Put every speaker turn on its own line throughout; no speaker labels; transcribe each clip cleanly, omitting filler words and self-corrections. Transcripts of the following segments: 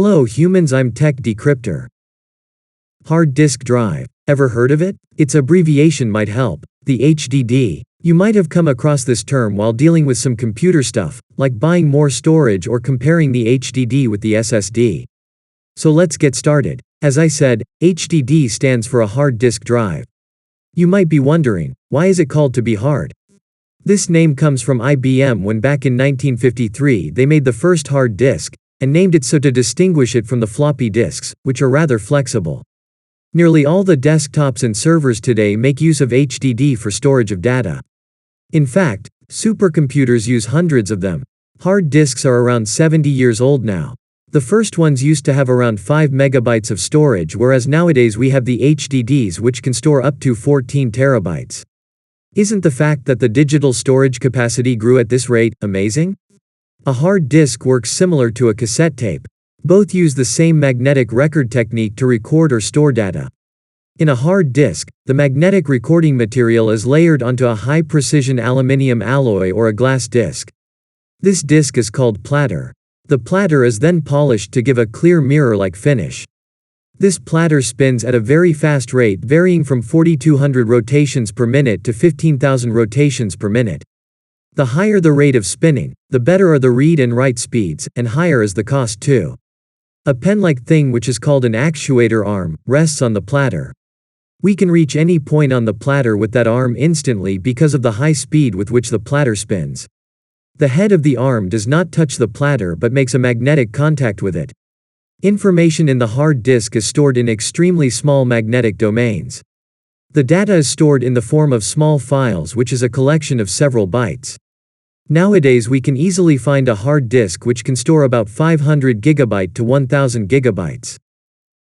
Hello humans, I'm Tech Decryptor. Hard disk drive. Ever heard of it? Its abbreviation might help. The HDD. You might have come across this term while dealing with some computer stuff, like buying more storage or comparing the HDD with the SSD. So let's get started. As I said, HDD stands for a hard disk drive. You might be wondering, why is it called to be hard? This name comes from IBM when back in 1953 they made the first hard disk, and named it so to distinguish it from the floppy disks, which are rather flexible. Nearly all the desktops and servers today make use of HDD for storage of data. In fact, supercomputers use hundreds of them. Hard disks are around 70 years old now. The first ones used to have around 5 megabytes of storage, whereas nowadays we have the HDDs which can store up to 14 terabytes. Isn't the fact that the digital storage capacity grew at this rate amazing? A hard disk works similar to a cassette tape. Both use the same magnetic record technique to record or store data. In a hard disk, the magnetic recording material is layered onto a high-precision aluminum alloy or a glass disc. This disc is called platter. The platter is then polished to give a clear mirror-like finish. This platter spins at a very fast rate, varying from 4,200 rotations per minute to 15,000 rotations per minute. The higher the rate of spinning, the better are the read and write speeds, and higher is the cost too. A pen-like thing which is called an actuator arm, rests on the platter. We can reach any point on the platter with that arm instantly because of the high speed with which the platter spins. The head of the arm does not touch the platter but makes a magnetic contact with it. Information in the hard disk is stored in extremely small magnetic domains. The data is stored in the form of small files, which is a collection of several bytes. Nowadays we can easily find a hard disk which can store about 500 gigabyte to 1000 gigabytes.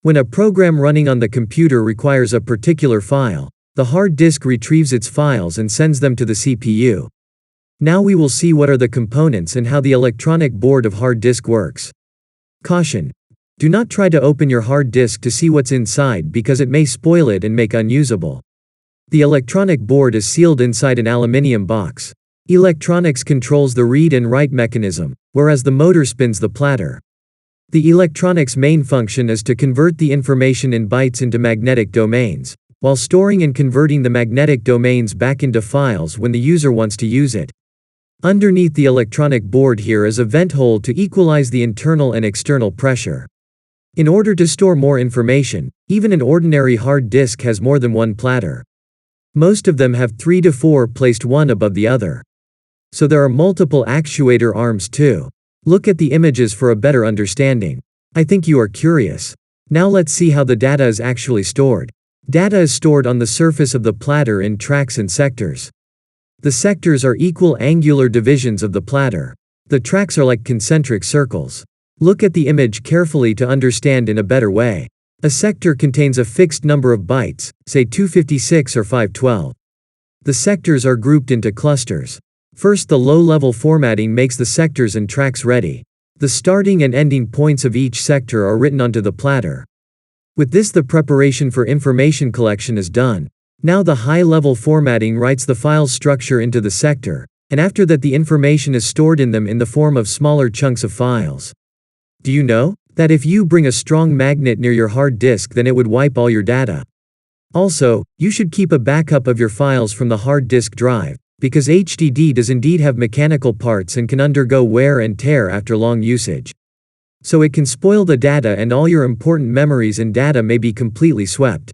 When a program running on the computer requires a particular file, the hard disk retrieves its files and sends them to the CPU. Now we will see what are the components and how the electronic board of hard disk works. Caution. Do not try to open your hard disk to see what's inside because it may spoil it and make unusable. The electronic board is sealed inside an aluminum box. Electronics controls the read and write mechanism, whereas the motor spins the platter. The electronics' main function is to convert the information in bytes into magnetic domains, while storing and converting the magnetic domains back into files when the user wants to use it. Underneath the electronic board here is a vent hole to equalize the internal and external pressure. In order to store more information, even an ordinary hard disk has more than one platter. Most of them have 3 to 4 placed one above the other. So there are multiple actuator arms too. Look at the images for a better understanding. I think you are curious. Now let's see how the data is actually stored. Data is stored on the surface of the platter in tracks and sectors. The sectors are equal angular divisions of the platter. The tracks are like concentric circles. Look at the image carefully to understand in a better way. A sector contains a fixed number of bytes, say 256 or 512. The sectors are grouped into clusters. First, the low-level formatting makes the sectors and tracks ready. The starting and ending points of each sector are written onto the platter. With this, the preparation for information collection is done. Now the high-level formatting writes the file structure into the sector, and after that the information is stored in them in the form of smaller chunks of files. Do you know that if you bring a strong magnet near your hard disk, then it would wipe all your data? Also, you should keep a backup of your files from the hard disk drive, because HDD does indeed have mechanical parts and can undergo wear and tear after long usage. So it can spoil the data and all your important memories and data may be completely swept.